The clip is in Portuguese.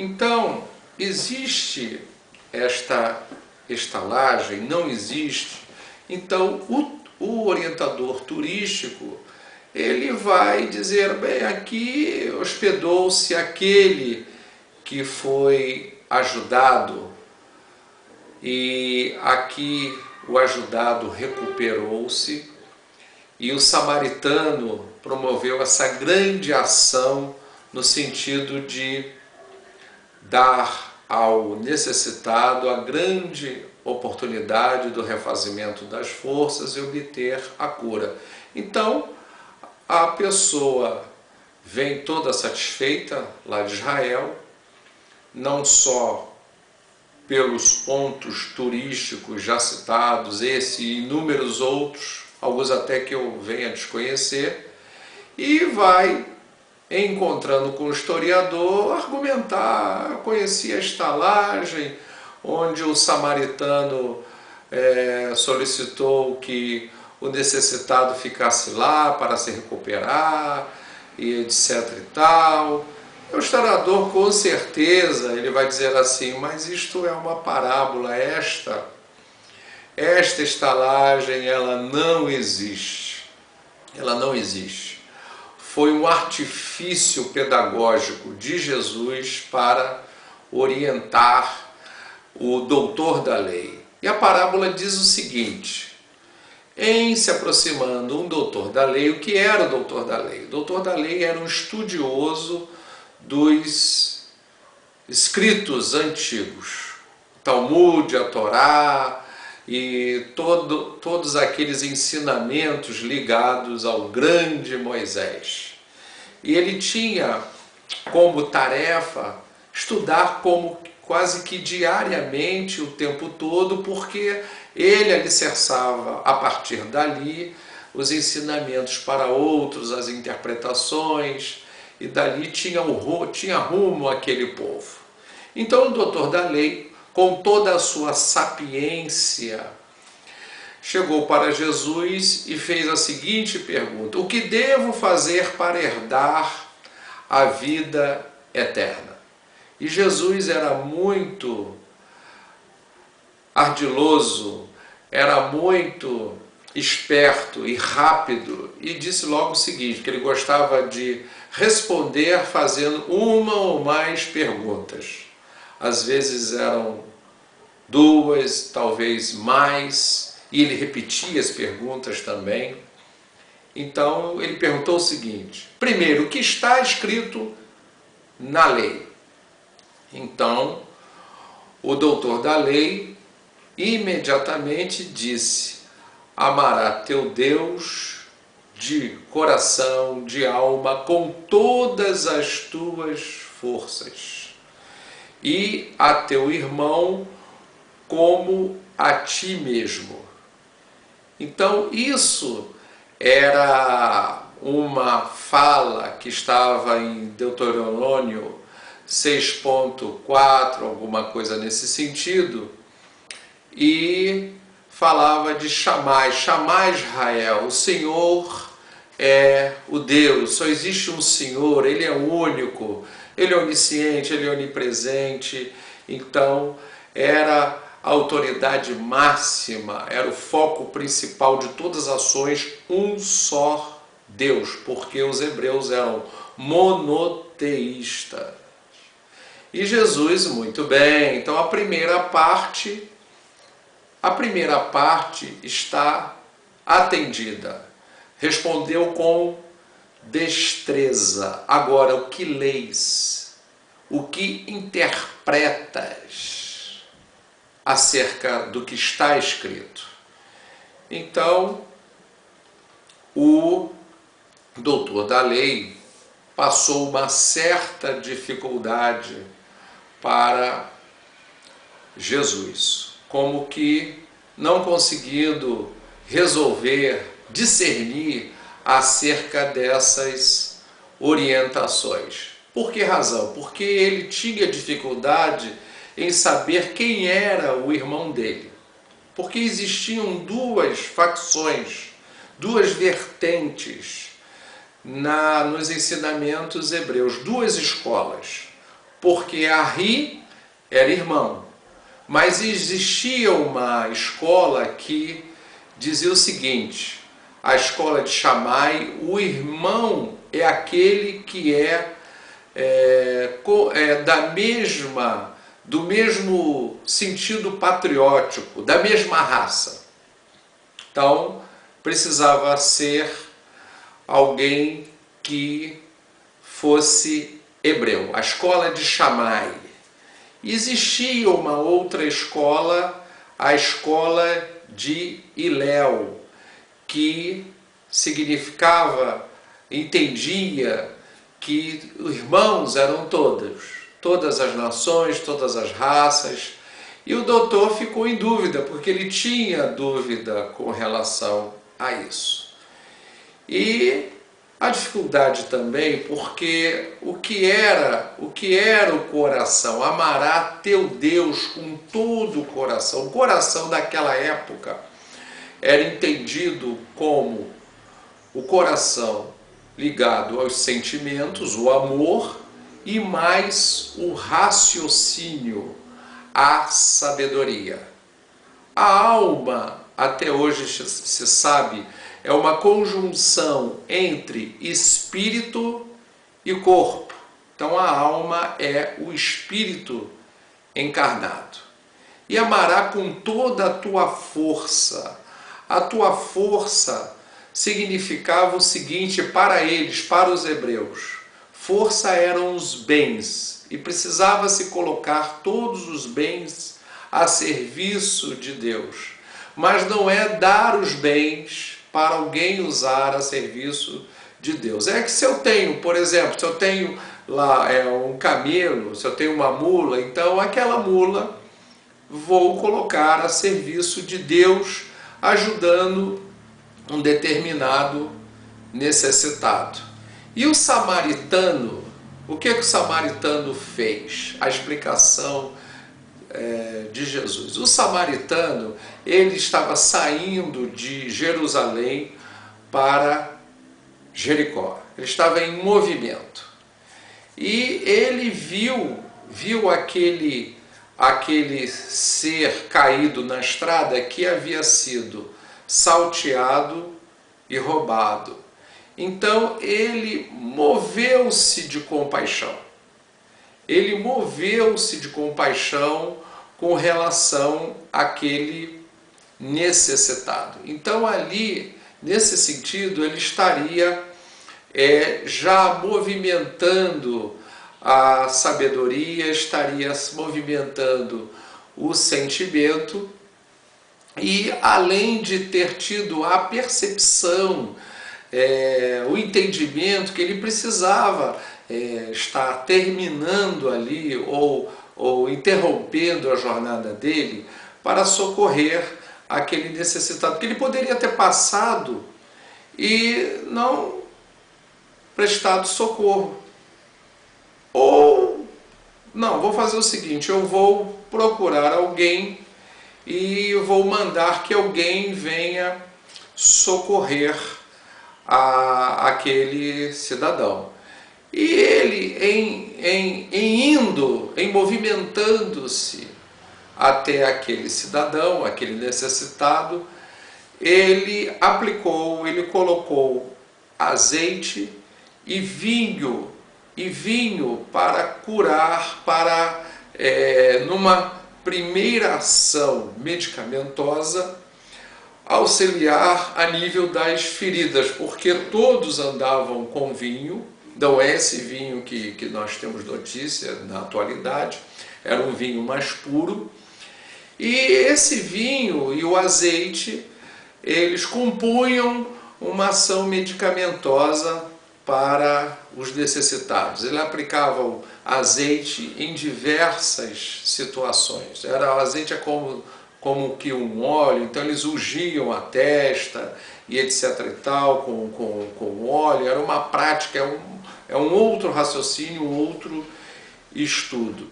Então, existe esta estalagem? Não existe? Então, o orientador turístico, ele vai dizer, bem, aqui hospedou-se aquele que foi ajudado e aqui o ajudado recuperou-se e o samaritano promoveu essa grande ação no sentido de dar ao necessitado a grande oportunidade do refazimento das forças e obter a cura. Então, a pessoa vem toda satisfeita lá de Israel, não só pelos pontos turísticos já citados, esse e inúmeros outros, alguns até que eu venha a desconhecer, e vai, encontrando com o historiador, argumentar, conhecia a estalagem, onde o samaritano solicitou que o necessitado ficasse lá para se recuperar, e etc e tal. O historiador, com certeza, ele vai dizer assim, mas isto é uma parábola, esta estalagem, ela não existe. Ela não existe. Foi um artifício pedagógico de Jesus para orientar o doutor da lei. E a parábola diz o seguinte, em se aproximando um doutor da lei, o que era o doutor da lei? O doutor da lei era um estudioso dos escritos antigos, Talmud, a Torá e todos aqueles ensinamentos ligados ao grande Moisés. E ele tinha como tarefa estudar quase que diariamente, o tempo todo, porque ele alicerçava a partir dali os ensinamentos para outros, as interpretações, e dali tinha rumo aquele povo. Então o doutor da lei, com toda a sua sapiência, chegou para Jesus e fez a seguinte pergunta, o que devo fazer para herdar a vida eterna? E Jesus era muito ardiloso, era muito esperto e rápido, e disse logo o seguinte, que ele gostava de responder fazendo uma ou mais perguntas. Às vezes eram duas, talvez mais, e ele repetia as perguntas também. Então ele perguntou o seguinte, primeiro, o que está escrito na lei? Então o doutor da lei imediatamente disse, amará teu Deus de coração, de alma, com todas as tuas forças, e a teu irmão como a ti mesmo. Então isso era uma fala que estava em Deuteronômio 6.4, alguma coisa nesse sentido, e falava de chamar Israel, o Senhor é o Deus, só existe um Senhor, Ele é único, Ele é onisciente, Ele é onipresente. Então era a autoridade máxima, era o foco principal de todas as ações, um só Deus, porque os hebreus eram monoteístas. E Jesus, muito bem, então a primeira parte está atendida. Respondeu com destreza. Agora, o que leis? O que interpretas acerca do que está escrito? Então, o doutor da lei passou uma certa dificuldade para Jesus, como que não conseguindo resolver, discernir acerca dessas orientações. Por que razão? Porque ele tinha dificuldade em saber quem era o irmão dele. Porque existiam duas facções, duas vertentes nos ensinamentos hebreus, duas escolas. porque Arri era irmão. Mas existia uma escola que dizia o seguinte: a escola de Shammai, o irmão é aquele que do mesmo sentido patriótico, da mesma raça. Então, precisava ser alguém que fosse hebreu. A escola de Shammai. Existia uma outra escola, a escola de Hillel, que significava, entendia que os irmãos eram todas as nações, todas as raças. E o doutor ficou em dúvida, porque ele tinha dúvida com relação a isso. E a dificuldade também, porque o que era o coração? Amará teu Deus com todo o coração. O coração daquela época era entendido como o coração ligado aos sentimentos, o amor, e mais o raciocínio, a sabedoria. A alma, até hoje se sabe, é uma conjunção entre espírito e corpo. Então a alma é o espírito encarnado. E amará com toda a tua força. A tua força significava o seguinte para eles, para os hebreus: força eram os bens, e precisava se colocar todos os bens a serviço de Deus. Mas não é dar os bens para alguém usar a serviço de Deus. É que se eu tenho, por exemplo, se eu tenho lá um camelo, se eu tenho uma mula, então aquela mula vou colocar a serviço de Deus, ajudando um determinado necessitado. E o samaritano, o que o samaritano fez? A explicação de Jesus. O samaritano, ele estava saindo de Jerusalém para Jericó. Ele estava em movimento. E ele viu aquele ser caído na estrada que havia sido salteado e roubado. Então ele moveu-se de compaixão. Ele moveu-se de compaixão com relação àquele necessitado. Então ali, nesse sentido, ele estaria já movimentando a sabedoria, estaria movimentando o sentimento, e além de ter tido a percepção, o entendimento que ele precisava estar terminando ali ou interrompendo a jornada dele para socorrer aquele necessitado, que ele poderia ter passado e não prestado socorro. Ou, não, vou fazer o seguinte, eu vou procurar alguém e vou mandar que alguém venha socorrer aquele cidadão. E ele, em movimentando-se até aquele cidadão, aquele necessitado, ele colocou azeite e vinho para curar, numa primeira ação medicamentosa, auxiliar a nível das feridas, porque todos andavam com vinho. Não é esse vinho que nós temos notícia na atualidade, era um vinho mais puro. E esse vinho e o azeite, eles compunham uma ação medicamentosa para os necessitados. Ele aplicava o azeite em diversas situações. O azeite é como que um óleo, então eles ungiam a testa e etc e tal, com óleo. Era uma prática, é um outro raciocínio, um outro estudo.